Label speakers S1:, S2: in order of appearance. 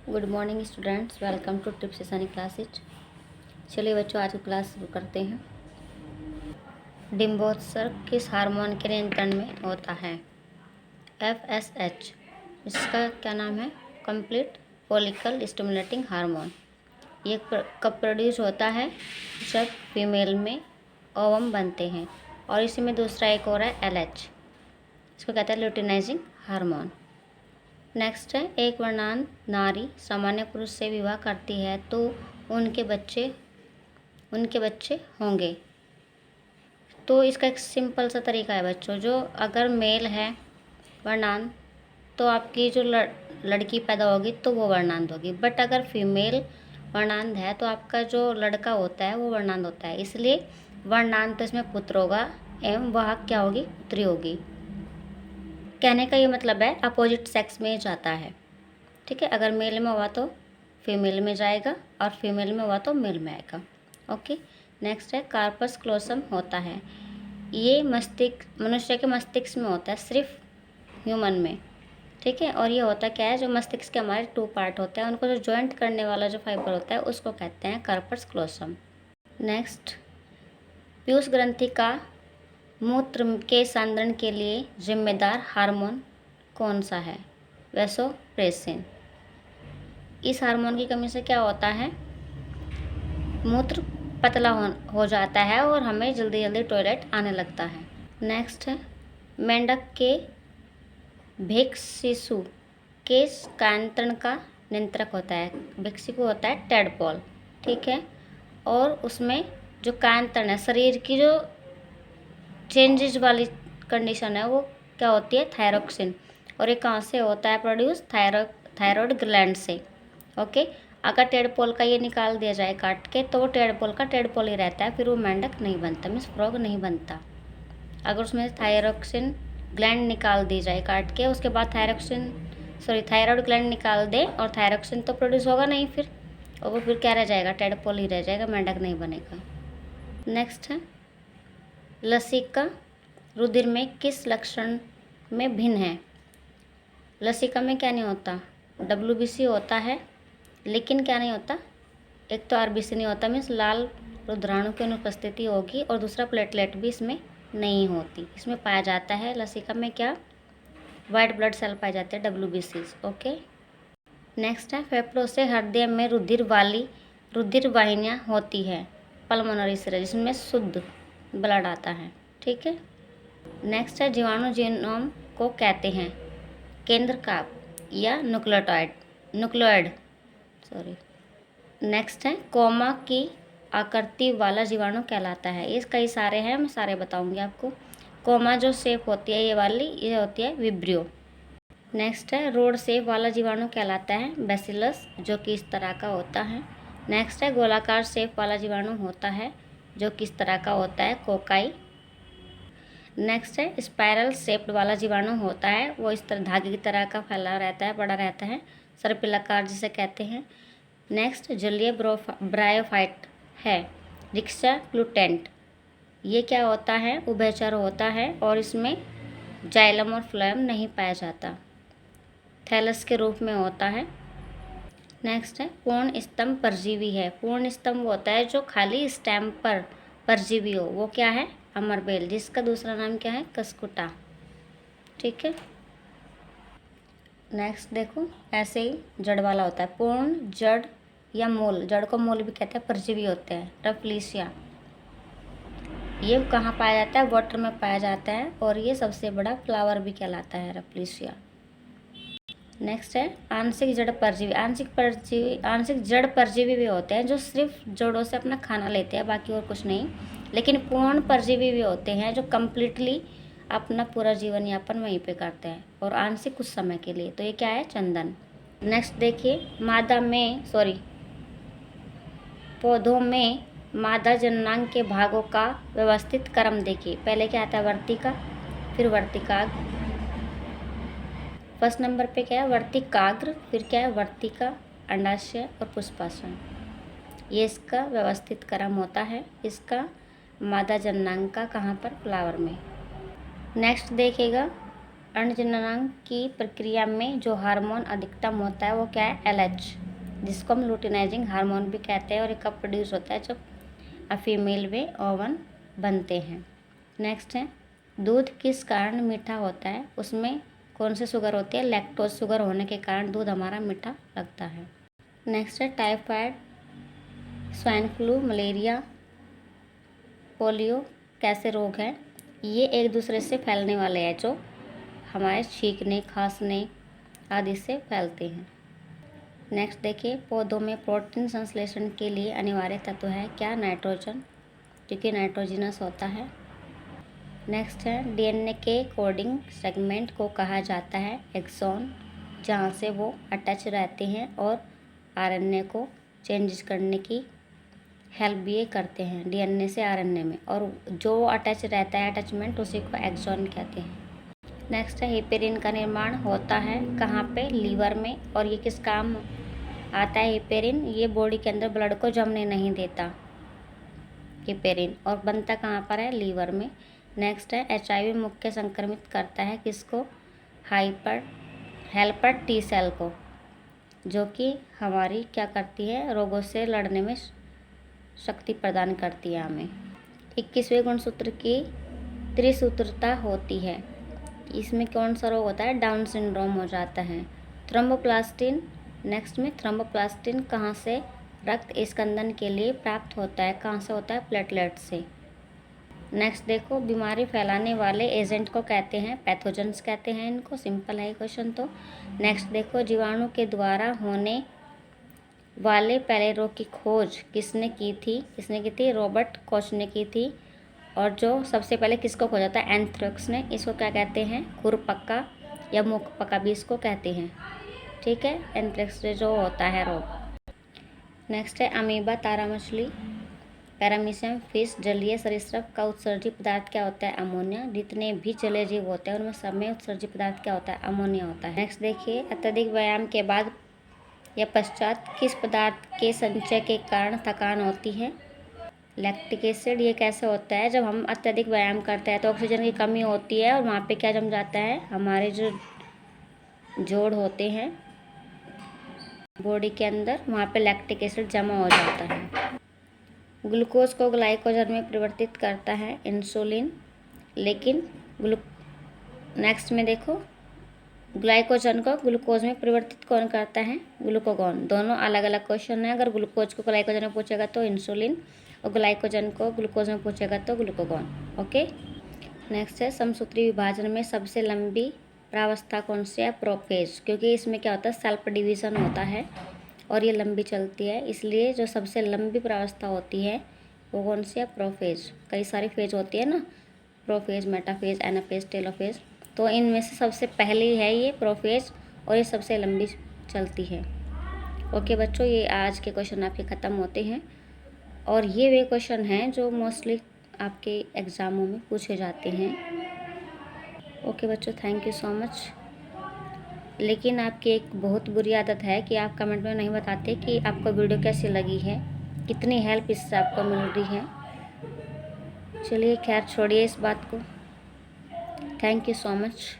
S1: Good morning students, welcome to trip session classes. चलिए बच्चों, आज की क्लास शुरू करते हैं। डिम्बोत्सर्ग किस हार्मोन के नियंत्रण में होता है? FSH। इसका क्या नाम है? Complete follicle stimulating hormone. ये कब प्रोड्यूस होता है? जब फीमेल में ओवम बनते हैं। और इसी में दूसरा एक और है LH। इसको कहते हैं ल्यूटिनाइजिंग हार्मोन। नेक्स्ट है, एक वर्णांत नारी सामान्य पुरुष से विवाह करती है तो उनके बच्चे होंगे। तो इसका एक सिंपल सा तरीका है बच्चों, जो अगर मेल है वर्णांत तो आपकी जो लड़की पैदा होगी तो वो वर्णांत होगी। बट अगर फीमेल वर्णांत है तो आपका जो लड़का होता है वो वर्णांत होता है। इसलिए वर्णांत तो इसमें पुत्र होगा एवं वह क्या होगी? पुत्री होगी। कहने का ये मतलब है अपोजिट सेक्स में जाता है। ठीक है, अगर मेल में हुआ तो फीमेल में जाएगा और फीमेल में हुआ तो मेल में आएगा। ओके। नेक्स्ट है, कार्पस क्लोसम होता है। ये मस्तिष्क, मनुष्य के मस्तिष्क में होता है, सिर्फ ह्यूमन में। ठीक है, और ये होता क्या है, जो मस्तिष्क के हमारे 2 पार्ट होते हैं उनको जो ज्वाइंट करने वाला जो फाइबर होता है उसको कहते हैं कार्पस क्लोसम। नेक्स्ट, पीयूष ग्रंथि का मूत्र के सांद्रण के लिए जिम्मेदार हार्मोन कौन सा है? वैसोप्रेसिन। इस हार्मोन की कमी से क्या होता है? मूत्र पतला हो जाता है और हमें जल्दी जल्दी टॉयलेट आने लगता है। नेक्स्ट है, मेंढक के भिक्षिशु के कायांतरण का नियंत्रक होता है। भिक्षिकु होता है टेडपोल। ठीक है, और उसमें जो कायांतरण है, शरीर की जो चेंजेस वाली कंडीशन है वो क्या होती है? थायरोक्सिन। और ये कहाँ से होता है प्रोड्यूस? थायराइड ग्लैंड से। ओके। अगर टेडपोल का ये निकाल दिया जाए काट के तो वो टेडपोल का टेडपोल ही रहता है, फिर वो मेंढक नहीं बनता, मीन्स फ्रॉग नहीं बनता। अगर उसमें थायरोक्सिन ग्लैंड निकाल दी जाए काट के, उसके बाद थायराइड ग्लैंड निकाल दे और थायरोक्सिन तो प्रोड्यूस होगा नहीं फिर, और वो फिर क्या रह जाएगा? टेडपोल ही रह जाएगा, मेंढक नहीं बनेगा। नेक्स्ट है, लसिका रुधिर में किस लक्षण में भिन्न है? लसिका में क्या नहीं होता? WBC होता है, लेकिन क्या नहीं होता? एक तो RBC नहीं होता, मीन्स लाल रुद्राणु की अनुपस्थिति होगी, और दूसरा प्लेटलेट भी इसमें नहीं होती। इसमें पाया जाता है लसिका में क्या? वाइट ब्लड सेल पाए जाते हैं, WBCs। ओके। नेक्स्ट है, फेफड़ों से हृदय में रुधिर वाहिनियाँ होती है, पल्मोनरी सिरा, जिसमें शुद्ध ब्लड आता है। ठीक है। नेक्स्ट है, जीवाणु जीनोम को कहते हैं केंद्र का या न्यूक्लियोइड। नेक्स्ट है, कोमा की आकृति वाला जीवाणु कहलाता है। ये कई सारे हैं, मैं सारे बताऊंगी आपको। कोमा जो शेप होती है ये होती है विब्रियो। नेक्स्ट है, रोड शेप वाला जीवाणु कहलाता है बैसिलस, जो कि इस तरह का होता है। नेक्स्ट है, गोलाकार शेप वाला जीवाणु होता है जो किस तरह का होता है? कोकाई। नेक्स्ट है, स्पाइरल शेप्ड वाला जीवाणु होता है, वो इस तरह धागे की तरह का फैला रहता है, बड़ा रहता है, सर्पिलाकार जिसे कहते हैं। नेक्स्ट, जलीय ब्रायोफाइट है रिक्शा ग्लूटेंट। ये क्या होता है? उभयचर होता है और इसमें जाइलम और फ्लोएम नहीं पाया जाता, थैलस के रूप में होता है। नेक्स्ट है, पूर्ण स्तंभ परजीवी है। पूर्ण स्तंभ होता है जो खाली स्टेम पर परजीवी हो, वो क्या है? अमरबेल, जिसका दूसरा नाम क्या है? कस्कुटा। ठीक है। नेक्स्ट देखो, ऐसे ही जड़ वाला होता है पूर्ण जड़ या मूल, जड़ को मूल भी कहते हैं, परजीवी होते हैं, रफलीसिया। ये कहाँ पाया जाता है? वाटर में पाया जाता है, और ये सबसे बड़ा फ्लावर भी कहलाता है, रफलीसिया। नेक्स्ट है, आंशिक जड़ परजीवी। आंशिक जड़ परजीवी भी होते हैं जो सिर्फ जड़ों से अपना खाना लेते हैं, बाकी और कुछ नहीं। लेकिन पूर्ण परजीवी भी होते हैं जो कम्प्लीटली अपना पूरा जीवन यापन वहीं पे करते हैं, और आंशिक कुछ समय के लिए। तो ये क्या है? चंदन। नेक्स्ट देखिए, पौधों में मादा जननांग के भागों का व्यवस्थित क्रम देखिए। पहले क्या आता है? वर्तिका, फिर वर्तिकाग्र। फर्स्ट नंबर पे क्या है? वर्तिकाग्र, फिर क्या है? वर्तिका, अंडाशय और पुष्पाशय। ये इसका व्यवस्थित क्रम होता है, इसका मादा जननांग का कहाँ पर? फ्लावर में। नेक्स्ट देखिएगा, अंडजननांग की प्रक्रिया में जो हार्मोन अधिकतम होता है वो क्या है, LH, जिसको हम लुटिनाइजिंग हार्मोन भी कहते हैं, और ये कब प्रोड्यूस होता है, जब फीमेल में ओवन बनते हैं। नेक्स्ट है, दूध किस कारण मीठा होता है, उसमें कौन सी शुगर होती है, लैक्टोज शुगर होने के कारण दूध हमारा मीठा लगता है। नेक्स्ट है, typhoid, swine flu, malaria, polio कैसे रोग हैं, ये एक दूसरे से फैलने वाले हैं जो हमारे छींकने, खांसने आदि से फैलते हैं। नेक्स्ट देखिए, पौधों में प्रोटीन संश्लेषण के लिए अनिवार्य तत्व है क्या, नाइट्रोजन, क्योंकि नाइट्रोजिनस होता है। नेक्स्ट है, DNA के कोडिंग सेगमेंट को कहा जाता है एक्सॉन, जहाँ से वो अटैच रहते हैं और RNA को चेंजेस करने की हेल्प भी ये करते हैं DNA से RNA में, और जो अटैच रहता है अटैचमेंट उसी को एक्सॉन कहते हैं। नेक्स्ट है, हिपेरिन का निर्माण होता है कहाँ पे, लीवर में, और ये किस काम आता है हिपेरिन, ये बॉडी के अंदर ब्लड को जमने नहीं देता हिपेरिन, और बनता कहाँ पर है, लीवर में। नेक्स्ट है, HIV मुख्य संक्रमित करता है किसको, हेल्पर T सेल को, जो कि हमारी क्या करती है, रोगों से लड़ने में शक्ति प्रदान करती है हमें। 21वें गुणसूत्र की त्रिसूत्रता होती है, इसमें कौन सा रोग होता है, डाउन सिंड्रोम हो जाता है। थ्रोम्बोप्लास्टिन, नेक्स्ट में थ्रोम्बोप्लास्टिन कहाँ से रक्त स्कंदन के लिए प्राप्त होता है, कहाँ से होता है, प्लेटलेट से। नेक्स्ट देखो, बीमारी फैलाने वाले एजेंट को कहते हैं, पैथोजेंस कहते हैं इनको, सिंपल है क्वेश्चन तो। नेक्स्ट देखो, जीवाणु के द्वारा होने वाले पहले रोग की खोज किसने की थी, रॉबर्ट कोच ने की थी, और जो सबसे पहले किसको खोजा था, एंथ्रेक्स ने, इसको क्या कहते हैं, खुरपक्का या मुखपक्का भी इसको कहते हैं, ठीक है, एंथ्रेक्स से जो होता है रोग। नेक्स्ट है, अमीबा, तारा मछली, पैरामीशियम फिश, जलीय सरीसृप का उत्सर्जित पदार्थ क्या होता है, अमोनिया, जितने भी जलीय जीव होते हैं उनमें सब में उत्सर्जित पदार्थ क्या होता है, अमोनिया होता है। नेक्स्ट देखिए, अत्यधिक व्यायाम के बाद या पश्चात किस पदार्थ के संचय के कारण थकान होती है, लैक्टिक एसिड, ये कैसे होता है, जब हम अत्यधिक व्यायाम करते हैं तो ऑक्सीजन की कमी होती है और वहाँ पे क्या जम जाता है, हमारे जो जोड़ होते हैं बॉडी के अंदर, वहाँ पे लैक्टिक एसिड जमा हो जाता है। ग्लूकोज को ग्लाइकोजन में परिवर्तित करता है इंसुलिन, लेकिन नेक्स्ट में देखो, ग्लाइकोजन को ग्लूकोज में परिवर्तित कौन करता है, ग्लूकागॉन। दोनों अलग अलग क्वेश्चन है, अगर ग्लूकोज को ग्लाइकोजन में पूछेगा तो इंसुलिन, और ग्लाइकोजन को ग्लूकोज में पूछेगा तो ग्लूकागॉन। ओके, नेक्स्ट है, समसूत्री विभाजन में सबसे लंबी प्रावस्था कौन सी है, प्रोफेज, क्योंकि इसमें क्या होता है, सेल्फ डिवीज़न होता है और ये लंबी चलती है, इसलिए जो सबसे लंबी प्रावस्था होती है वो कौन सी है, प्रोफेज। कई सारी फेज होती है ना, प्रोफेज, मेटाफेज, एनाफेज, टेलोफेज, तो इनमें से सबसे पहली है ये प्रोफेज, और ये सबसे लंबी चलती है। ओके बच्चों, ये आज के क्वेश्चन आपके ख़त्म होते हैं, और ये वे क्वेश्चन हैं जो मोस्टली आपके एग्ज़ामों में पूछे जाते हैं। ओके बच्चों, थैंक यू सो मच। लेकिन आपकी एक बहुत बुरी आदत है कि आप कमेंट में नहीं बताते कि आपको वीडियो कैसी लगी है, कितनी हेल्प इससे आपको मिल रही है। चलिए खैर, छोड़िए इस बात को। Thank you so much.